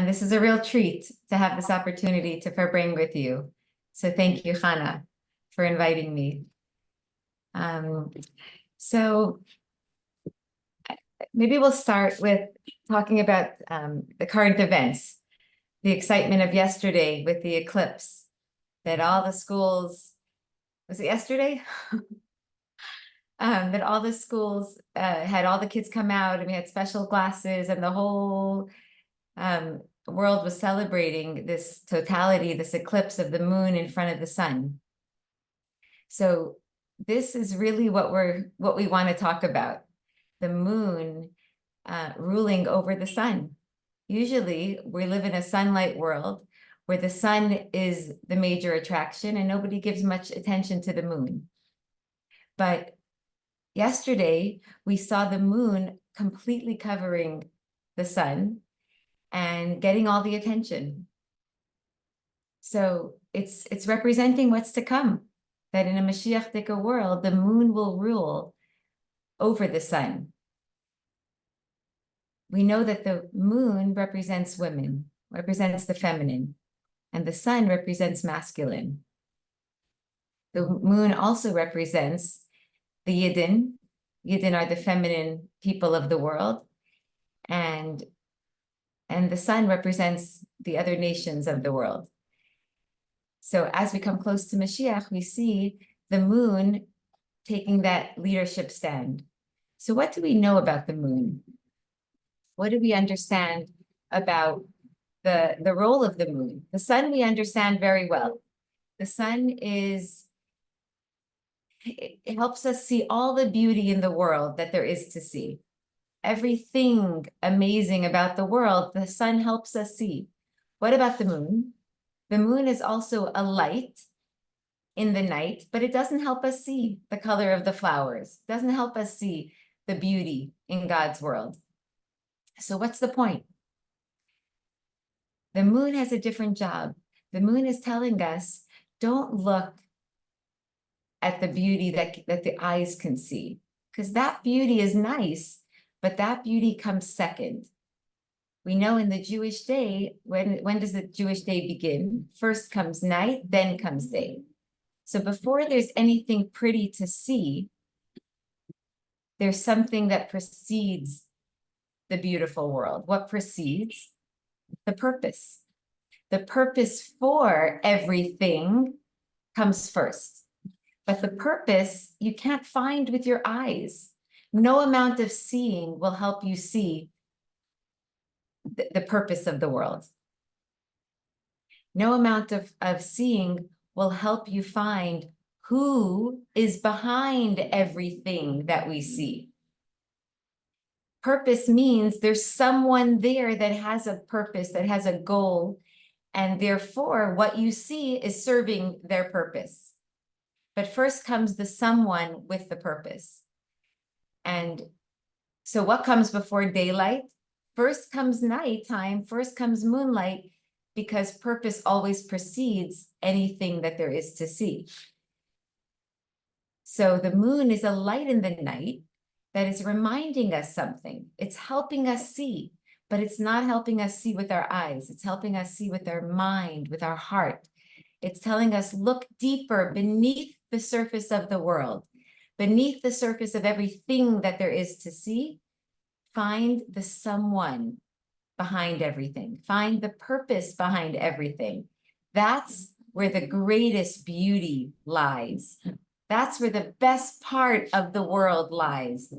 this is a real treat to have this opportunity to Farbrengen with you. So thank you, Hannah, for inviting me. So maybe we'll start with talking about the current events, the excitement of yesterday with the eclipse, that all the schools, was it yesterday? That all the schools had all the kids come out and we had special glasses and the whole world was celebrating this totality, this eclipse of the moon in front of the sun. So this is really what we want to talk about, the moon ruling over the sun. Usually we live in a sunlight world where the sun is the major attraction and nobody gives much attention to the moon. But yesterday we saw the moon completely covering the sun and getting all the attention. So it's representing what's to come, that in a Mashiach-dika world, the moon will rule over the sun. We know that the moon represents women, represents the feminine, and the sun represents masculine. The moon also represents the Yidden. Yidden are the feminine people of the world, and the sun represents the other nations of the world. So as we come close to Mashiach, we see the moon taking that leadership stand. So what do we know about the moon? What do we understand about the role of the moon? The sun we understand very well. The sun it helps us see all the beauty in the world that there is to see. Everything amazing about the world, the sun helps us see. What about the moon? The moon is also a light in the night, but it doesn't help us see the color of the flowers. It doesn't help us see the beauty in God's world. So what's the point? The moon has a different job. The moon is telling us, don't look at the beauty that the eyes can see, because that beauty is nice, but that beauty comes second. We know in the Jewish day, when does the Jewish day begin? First comes night, then comes day. So before there's anything pretty to see, there's something that precedes the beautiful world. What precedes? The purpose. The purpose for everything comes first. But the purpose you can't find with your eyes. No amount of seeing will help you see the purpose of the world. No amount of seeing will help you find who is behind everything that we see. Purpose means there's someone there that has a purpose, that has a goal, and therefore what you see is serving their purpose. But first comes the someone with the purpose. And so what comes before daylight? First comes nighttime, first comes moonlight, because purpose always precedes anything that there is to see. So the moon is a light in the night that is reminding us something. It's helping us see, but it's not helping us see with our eyes. It's helping us see with our mind, with our heart. It's telling us, look deeper beneath the surface of the world, beneath the surface of everything that there is to see. Find the someone behind everything. Find the purpose behind everything. That's where the greatest beauty lies. That's where the best part of the world lies.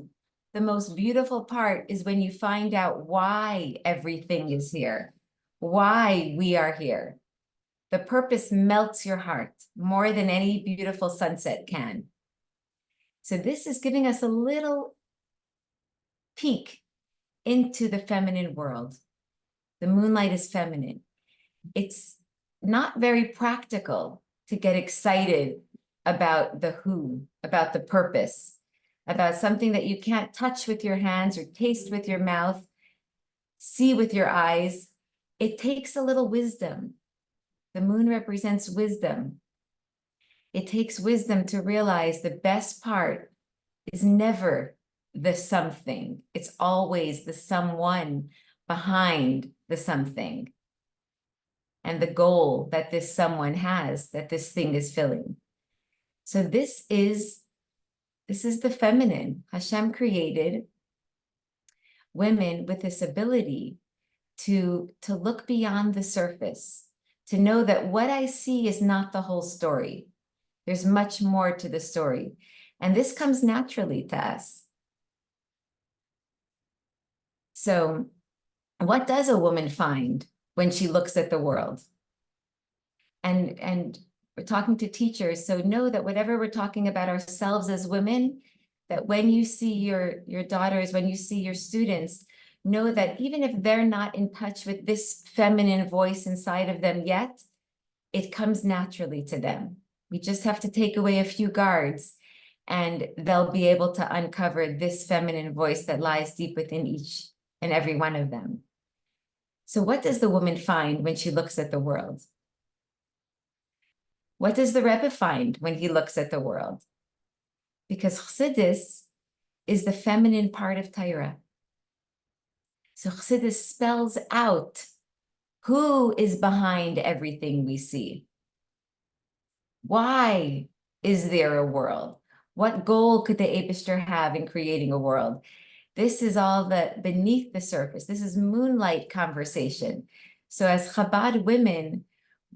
The most beautiful part is when you find out why everything is here, why we are here. The purpose melts your heart more than any beautiful sunset can. So this is giving us a little peek into the feminine world. The moonlight is feminine. It's not very practical to get excited about the who, about the purpose, about something that you can't touch with your hands or taste with your mouth, see with your eyes. It takes a little wisdom. The moon represents wisdom. It takes wisdom to realize the best part is never the something. It's always the someone behind the something. and the goal that this someone has, that this thing is filling. So this is the feminine. Hashem created women with this ability to look beyond the surface, to know that what I see is not the whole story. There's much more to the story. And this comes naturally to us. So what does a woman find when she looks at the world? And we're talking to teachers, so know that whatever we're talking about ourselves as women, that when you see your daughters, when you see your students, know that even if they're not in touch with this feminine voice inside of them yet, it comes naturally to them. We just have to take away a few guards, and they'll be able to uncover this feminine voice that lies deep within each and every one of them. So what does the woman find when she looks at the world? What does the Rebbe find when he looks at the world? Because Chassidus is the feminine part of Torah. So Chassidus spells out who is behind everything we see. Why is there a world? What goal could the Eibishter have in creating a world? This is all beneath the surface. This is moonlight conversation. So as Chabad women,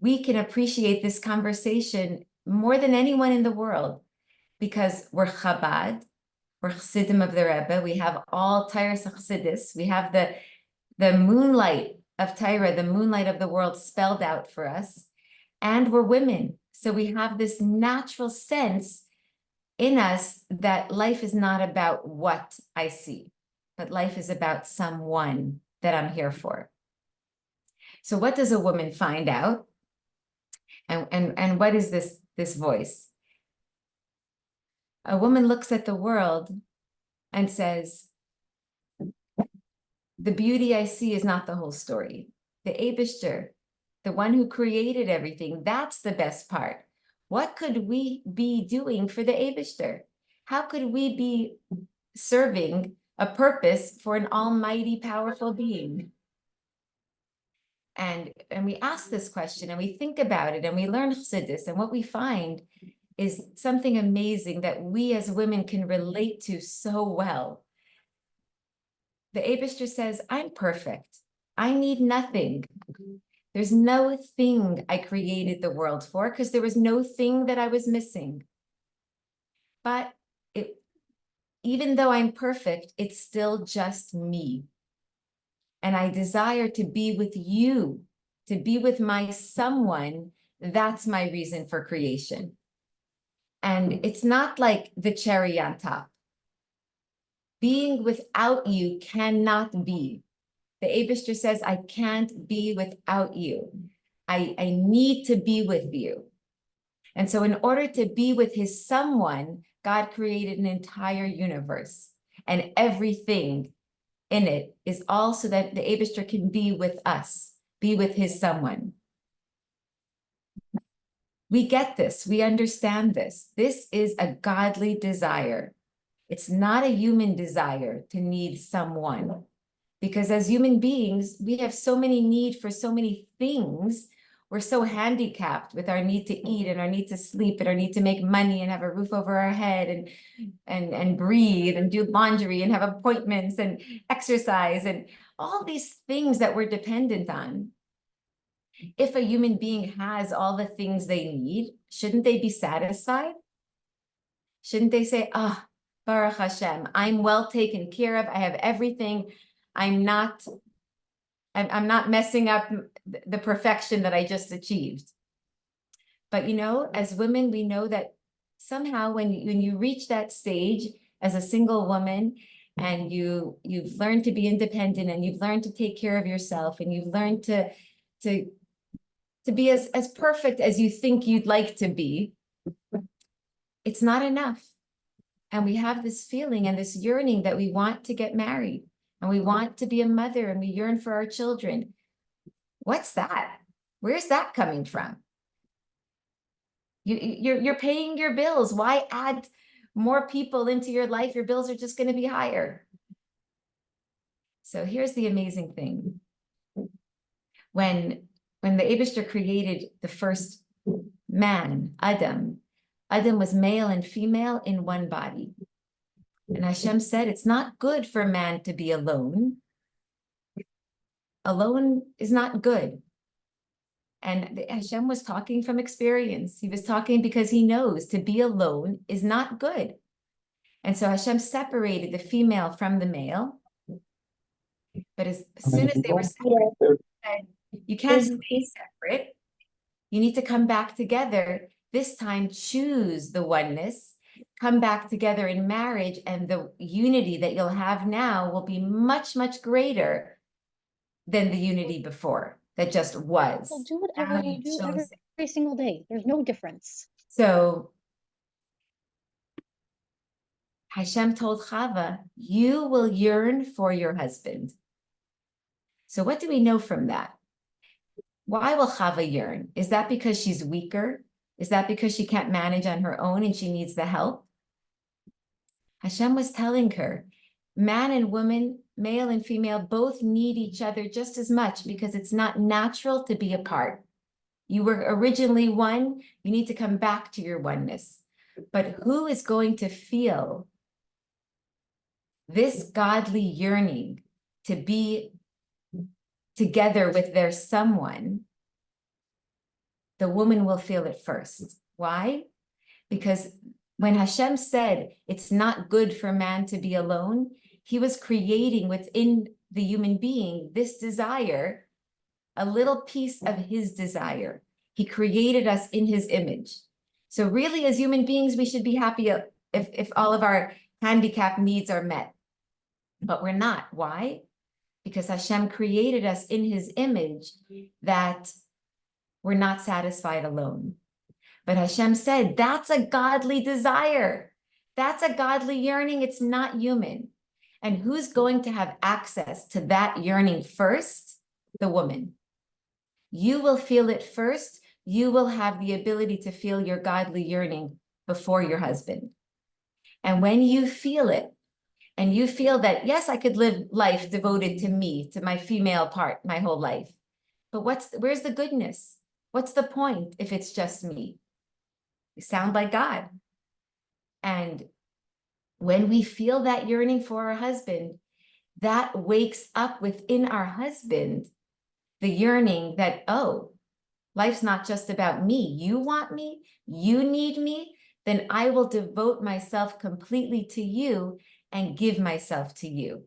we can appreciate this conversation more than anyone in the world, because we're Chabad, we're Chassidim of the Rebbe, we have all Tairas Chassidus, we have the moonlight of Torah, the moonlight of the world spelled out for us, and we're women. So we have this natural sense in us that life is not about what I see, but life is about someone that I'm here for. So what does a woman find out? And what is this voice? A woman looks at the world and says, the beauty I see is not the whole story. The Eibishter, the one who created everything, that's the best part. What could we be doing for the Eibishter? How could we be serving a purpose for an almighty, powerful being? And we ask this question and we think about it and we learn Chassidus, and what we find is something amazing that we as women can relate to so well. The Eibishter says, I'm perfect. I need nothing. There's no thing I created the world for, because there was no thing that I was missing. But even though I'm perfect, it's still just me. And I desire to be with you, to be with my someone. That's my reason for creation. And it's not like the cherry on top. Being without you cannot be. The Eibishter says, I can't be without you. I need to be with you. And so in order to be with his someone, God created an entire universe, and everything in it is all so that the Eibishter can be with us, be with his someone. We get this, we understand this. This is a godly desire. It's not a human desire to need someone, because as human beings, we have so many need for so many things. We're so handicapped with our need to eat and our need to sleep and our need to make money and have a roof over our head and breathe and do laundry and have appointments and exercise and all these things that we're dependent on. If a human being has all the things they need, shouldn't they be satisfied? Shouldn't they say, ah, Baruch Hashem, I'm well taken care of. I have everything. I'm not messing up the perfection that I just achieved. But as women, we know that somehow when you reach that stage as a single woman, and you've learned to be independent, and you've learned to take care of yourself, and you've learned to be as perfect as you think you'd like to be, it's not enough. And we have this feeling and this yearning that we want to get married, and we want to be a mother, and we yearn for our children. What's that? Where's that coming from? You're paying your bills. Why add more people into your life? Your bills are just going to be higher. So here's the amazing thing. When when the Eibishter created the first man, Adam was male and female in one body. And Hashem said, it's not good for man to be alone. Alone is not good. And Hashem was talking from experience. He was talking because he knows to be alone is not good. And so Hashem separated the female from the male. But as soon as they were separate, said, you can't stay separate. You need to come back together. This time, choose the oneness, come back together in marriage, and the unity that you'll have now will be much, much greater than the unity before that just was. We'll do whatever we do every single day. There's no difference. So Hashem told Chava, you will yearn for your husband. So what do we know from that? Why will Chava yearn? Is that because she's weaker? Is that because she can't manage on her own and she needs the help? Hashem was telling her, man and woman, male and female, both need each other just as much because it's not natural to be apart. You were originally one, you need to come back to your oneness. But who is going to feel this godly yearning to be together with their someone? The woman will feel it first. Why? Because when Hashem said it's not good for man to be alone, he was creating within the human being this desire, a little piece of his desire. He created us in his image. So really, as human beings, we should be happy if all of our handicap needs are met. But we're not. Why? Because Hashem created us in his image that we're not satisfied alone. But Hashem said, that's a godly desire. That's a godly yearning. It's not human. And who's going to have access to that yearning first? The woman. You will feel it first. You will have the ability to feel your godly yearning before your husband. And when you feel it, and you feel that, yes, I could live life devoted to me, to my female part, my whole life. But where's the goodness? What's the point if it's just me? You sound like God. And when we feel that yearning for our husband, that wakes up within our husband the yearning that, oh, life's not just about me. You want me, you need me, then I will devote myself completely to you and give myself to you.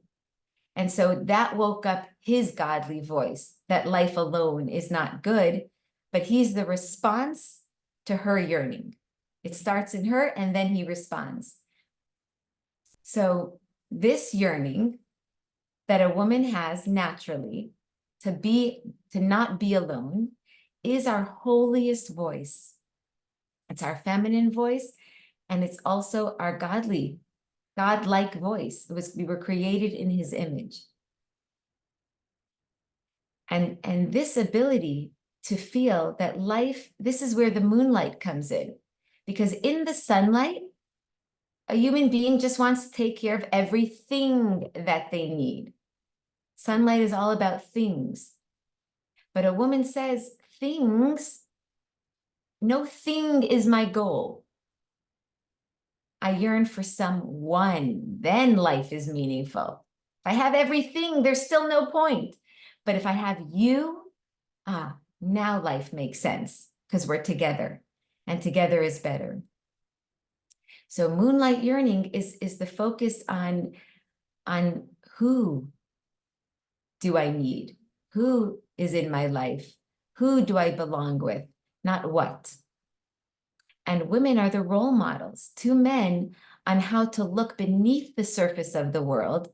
And so that woke up his godly voice, that life alone is not good, but he's the response to her yearning. It starts in her and then he responds. So this yearning that a woman has naturally to not be alone is our holiest voice. It's our feminine voice, and it's also our godlike voice. We were created in his image. And this ability to feel that life, this is where the moonlight comes in. Because in the sunlight, a human being just wants to take care of everything that they need. Sunlight is all about things. But a woman says, things, no thing is my goal. I yearn for someone, then life is meaningful. If I have everything, there's still no point. But if I have you, now life makes sense because we're together and together is better. So moonlight yearning is the focus on who do I need? Who is in my life? Who do I belong with? Not what. And women are the role models to men on how to look beneath the surface of the world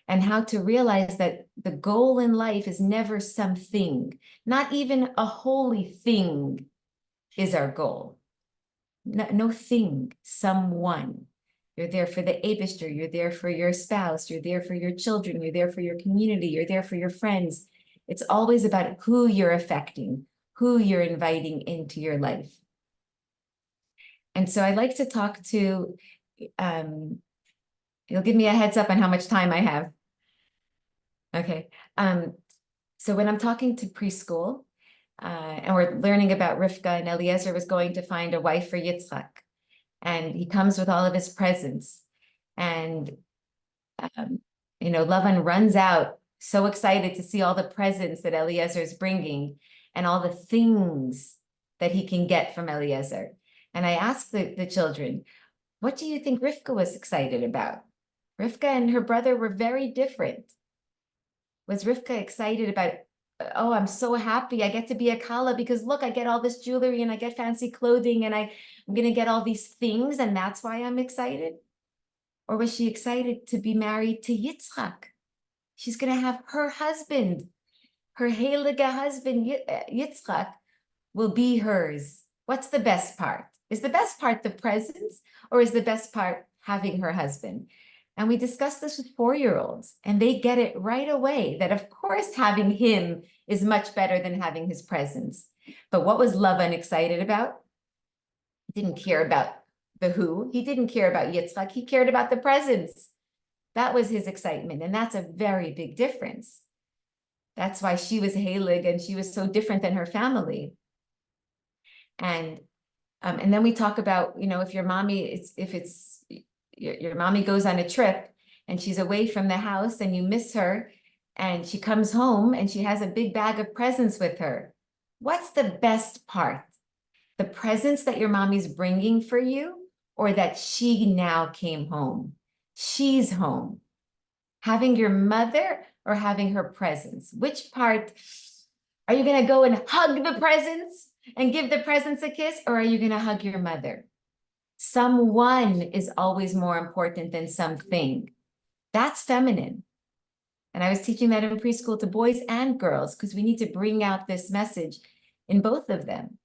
and how to realize that the goal in life is never something, not even a holy thing is our goal. No thing, someone. You're there for the Eibishter, you're there for your spouse, you're there for your children, you're there for your community, you're there for your friends. It's always about who you're affecting, who you're inviting into your life. And so I'd like to talk to, you'll give me a heads up on how much time I have. Okay. So when I'm talking to preschool, and we're learning about Rivka, and Eliezer was going to find a wife for Yitzchak. And he comes with all of his presents. And, Lavan runs out, so excited to see all the presents that Eliezer is bringing and all the things that he can get from Eliezer. And I asked the children, what do you think Rivka was excited about? Rivka and her brother were very different. Was Rivka excited about, oh, I'm so happy I get to be a Kala because look, I get all this jewelry and I get fancy clothing and I'm going to get all these things and that's why I'm excited? Or was she excited to be married to Yitzchak? She's going to have her husband, her heilige husband, Yitzchak, will be hers. What's the best part? Is the best part the presents, or is the best part having her husband? And we discussed this with 4-year-olds, and they get it right away that, of course, having him is much better than having his presence. But what was Lavan excited about? He didn't care about the who. He didn't care about Yitzchak. He cared about the presents. That was his excitement, and that's a very big difference. That's why she was Heilig, and she was so different than her family. And then we talk about, if your mommy, your mommy goes on a trip and she's away from the house and you miss her and she comes home and she has a big bag of presents with her. What's the best part? The presents that your mommy's bringing for you, or that she now came home? She's home. Having your mother or having her presents? Which part? Are you going to go and hug the presents and give the presents a kiss, or are you going to hug your mother? Someone is always more important than something. That's feminine. And I was teaching that in preschool to boys and girls, because we need to bring out this message in both of them.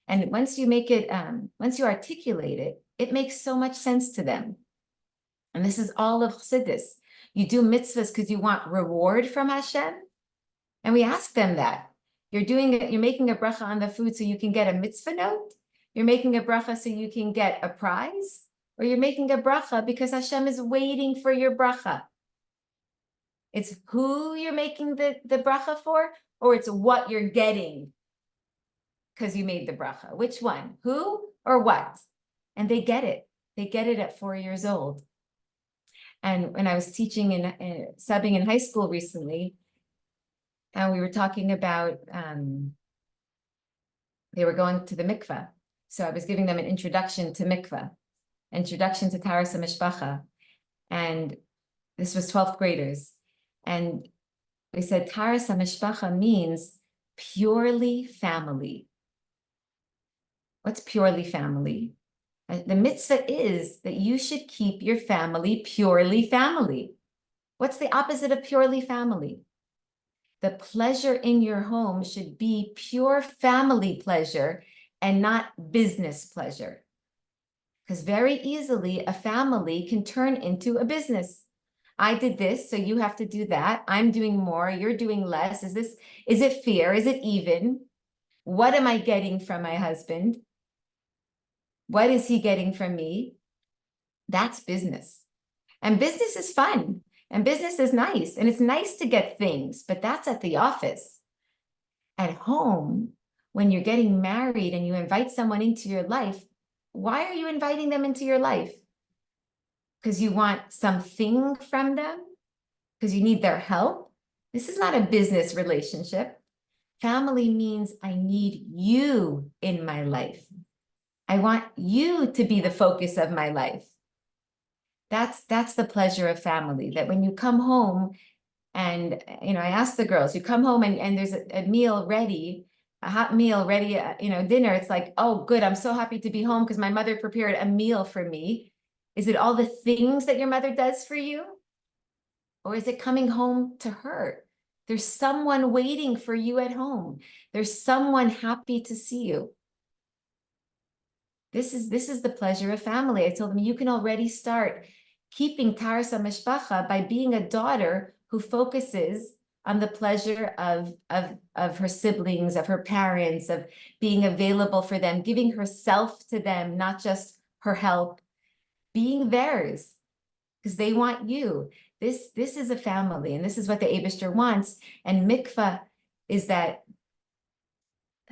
And once you make it, once you articulate it, it makes so much sense to them. And this is all of Chassidus. You do mitzvahs because you want reward from Hashem. And we ask them that. You're making a bracha on the food so you can get a mitzvah note? You're making a bracha so you can get a prize? Or you're making a bracha because Hashem is waiting for your bracha? It's who you're making the bracha for, or it's what you're getting because you made the bracha. Which one? Who or what? And they get it. They get it at 4 years old. And when I was teaching in subbing in high school recently, and we were talking about, they were going to the mikveh. So I was giving them an introduction to mikveh, introduction to Taras HaMishpacha. And this was 12th graders. And we said, Taras HaMishpacha means purely family. What's purely family? The mitzvah is that you should keep your family purely family. What's the opposite of purely family? The pleasure in your home should be pure family pleasure and not business pleasure. Because very easily a family can turn into a business. I did this, so you have to do that. I'm doing more, you're doing less. Is it fair? Is it even? What am I getting from my husband? What is he getting from me? That's business. And business is fun. And business is nice. And it's nice to get things, but that's at the office. At home, when you're getting married and you invite someone into your life, why are you inviting them into your life? Because you want something from them? Because you need their help? This is not a business relationship. Family means I need you in my life. I want you to be the focus of my life. That's the pleasure of family, that when you come home and, I ask the girls, you come home and there's a meal ready, a hot meal ready, dinner. It's like, oh, good. I'm so happy to be home because my mother prepared a meal for me. Is it all the things that your mother does for you? Or is it coming home to her? There's someone waiting for you at home. There's someone happy to see you. This is the pleasure of family. I told them you can already start keeping Taras HaMishpacha by being a daughter who focuses on the pleasure of her siblings, of her parents, of being available for them, giving herself to them, not just her help, being theirs, because they want you. This is a family, and this is what the Eibishter wants. And mikvah is that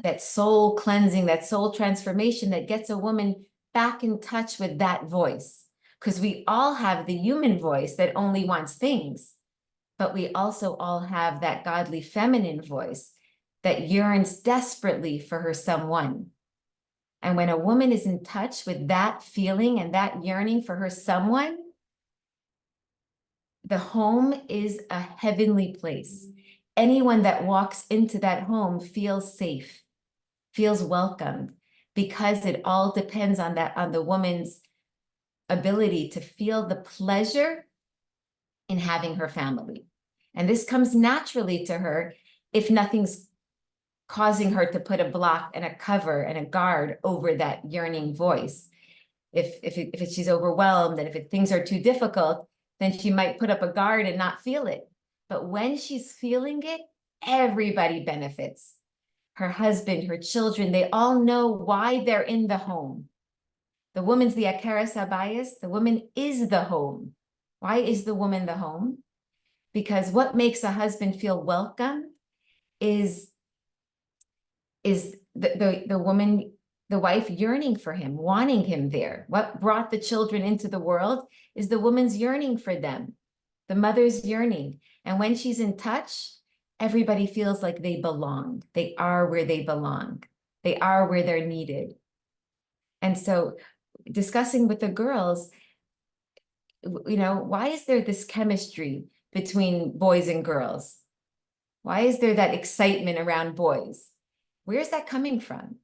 that soul cleansing, that soul transformation that gets a woman back in touch with that voice. Because we all have the human voice that only wants things, but we also all have that godly feminine voice that yearns desperately for her someone. And when a woman is in touch with that feeling and that yearning for her someone, the home is a heavenly place. Anyone that walks into that home feels safe, feels welcomed, because it all depends on the woman's ability to feel the pleasure in having her family. And this comes naturally to her if nothing's causing her to put a block and a cover and a guard over that yearning voice. If she's overwhelmed and if things are too difficult, then she might put up a guard and not feel it. But when she's feeling it, everybody benefits. Her husband, her children, they all know why they're in the home. The woman's the Akaras Habayis. The woman is the home. Why is the woman the home? Because what makes a husband feel welcome is the woman, the wife yearning for him, wanting him there. What brought the children into the world is the woman's yearning for them, the mother's yearning. And when she's in touch, everybody feels like they belong. They are where they belong. They are where they're needed. And so discussing with the girls, why is there this chemistry between boys and girls? Why is there that excitement around boys? Where's that coming from?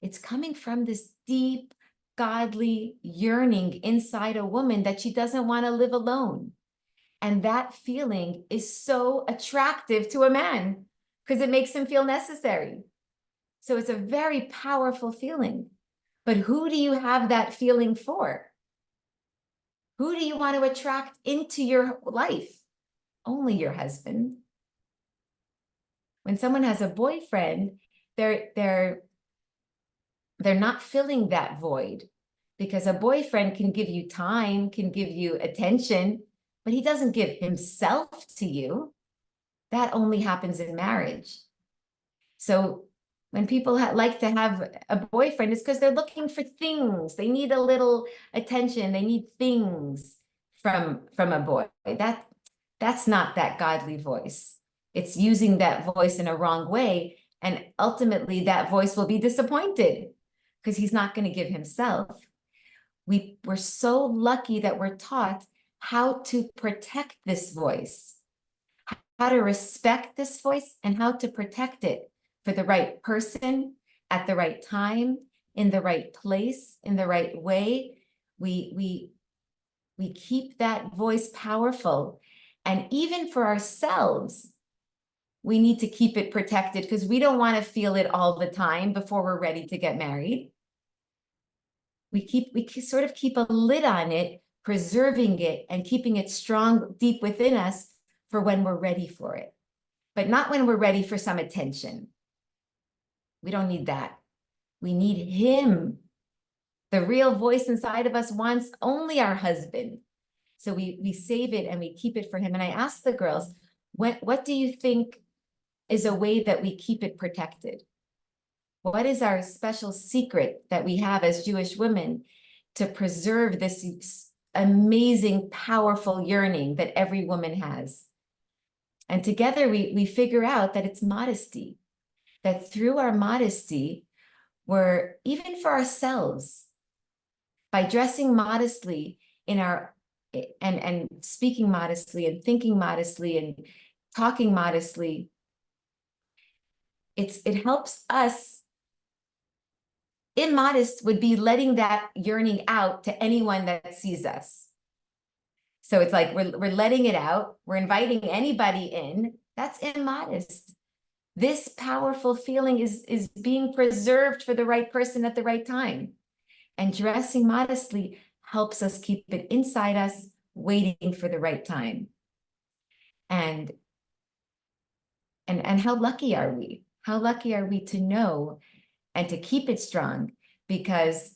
It's coming from this deep, godly yearning inside a woman that she doesn't want to live alone. And that feeling is so attractive to a man because it makes him feel necessary. So it's a very powerful feeling. But who do you have that feeling for? Who do you want to attract into your life? Only your husband. When someone has a boyfriend, they're not filling that void, because a boyfriend can give you time, can give you attention, but he doesn't give himself to you. That only happens in marriage. So when people like to have a boyfriend, it's because they're looking for things. They need a little attention. They need things from a boy. That's not that godly voice. It's using that voice in a wrong way. And ultimately, that voice will be disappointed because he's not going to give himself. We're so lucky that we're taught how to protect this voice, how to respect this voice, and how to protect it for the right person at the right time, in the right place, in the right way. We keep that voice powerful. And even for ourselves, we need to keep it protected because we don't want to feel it all the time before we're ready to get married. We sort of keep a lid on it, preserving it and keeping it strong deep within us for when we're ready for it, but not when we're ready for some attention. We don't need that. We need him. The real voice inside of us wants only our husband. So we save it and we keep it for him. And I asked the girls, what do you think is a way that we keep it protected? What is our special secret that we have as Jewish women to preserve this amazing, powerful yearning that every woman has? And together we figure out that it's modesty, that through our modesty, we're, even for ourselves, by dressing modestly in our, and speaking modestly and thinking modestly and talking modestly, it helps us. Immodest would be letting that yearning out to anyone that sees us. So it's like we're letting it out. We're inviting anybody in. That's immodest. This powerful feeling is being preserved for the right person at the right time. And dressing modestly helps us keep it inside us, waiting for the right time. And how lucky are we? How lucky are we to know and to keep it strong? Because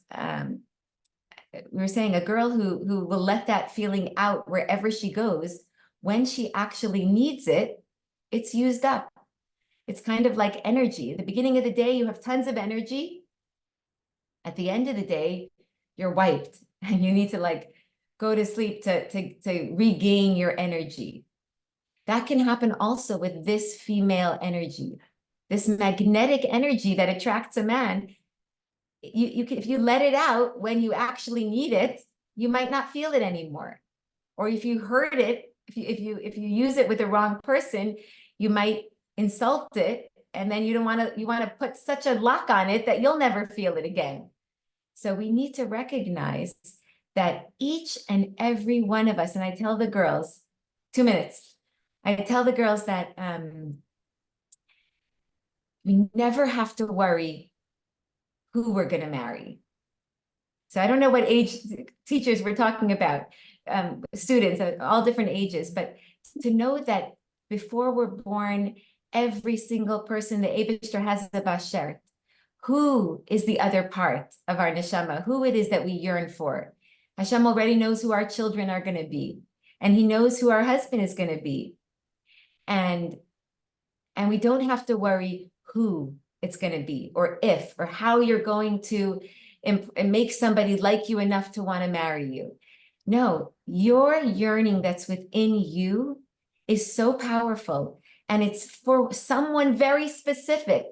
we were saying a girl who will let that feeling out wherever she goes, when she actually needs it, it's used up. It's kind of like energy. At the beginning of the day, you have tons of energy. At the end of the day, you're wiped and you need to like go to sleep to regain your energy. That can happen also with this female energy, this magnetic energy that attracts a man. If you let it out when you actually need it, you might not feel it anymore. Or if you hurt it, if you use it with the wrong person, you might insult it, and then you want to put such a lock on it that you'll never feel it again. So we need to recognize that each and every one of us, and I tell the girls, 2 minutes, I tell the girls that we never have to worry who we're going to marry. So I don't know what age teachers we're talking about, students at all different ages, but to know that before we're born, every single person, the Eibishter has a basher. Who is the other part of our neshama? Who it is that we yearn for? Hashem already knows who our children are going to be, and he knows who our husband is going to be. And we don't have to worry who it's going to be, or if, or how you're going to make somebody like you enough to want to marry you. No, your yearning that's within you is so powerful, and it's for someone very specific.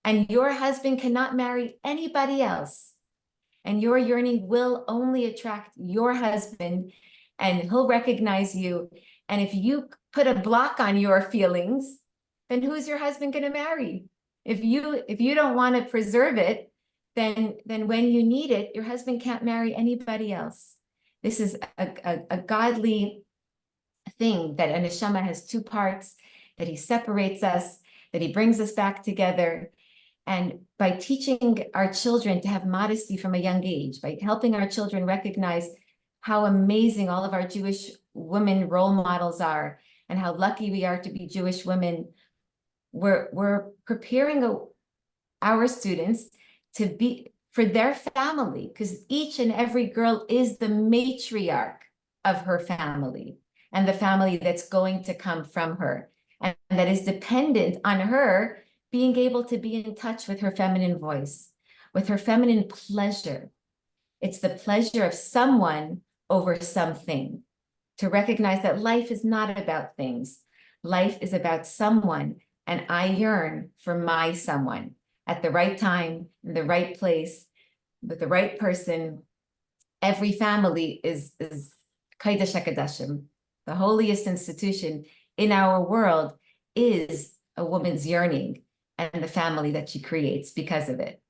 And your husband cannot marry anybody else. And your yearning will only attract your husband, and he'll recognize you. And if you put a block on your feelings, then who's your husband going to marry? If you don't want to preserve it, then when you need it, your husband can't marry anybody else. This is a godly thing, that a neshama has two parts, that he separates us, that he brings us back together. And by teaching our children to have modesty from a young age, by helping our children recognize how amazing all of our Jewish women role models are, and how lucky we are to be Jewish women, we're preparing our students to be for their family, because each and every girl is the matriarch of her family and the family that's going to come from her, and that is dependent on her being able to be in touch with her feminine voice, with her feminine pleasure. It's the pleasure of someone over something. To recognize that life is not about things. Life is about someone, and I yearn for my someone at the right time, in the right place, with the right person. Every family is Kodesh HaKodashim. The holiest institution in our world is a woman's yearning and the family that she creates because of it.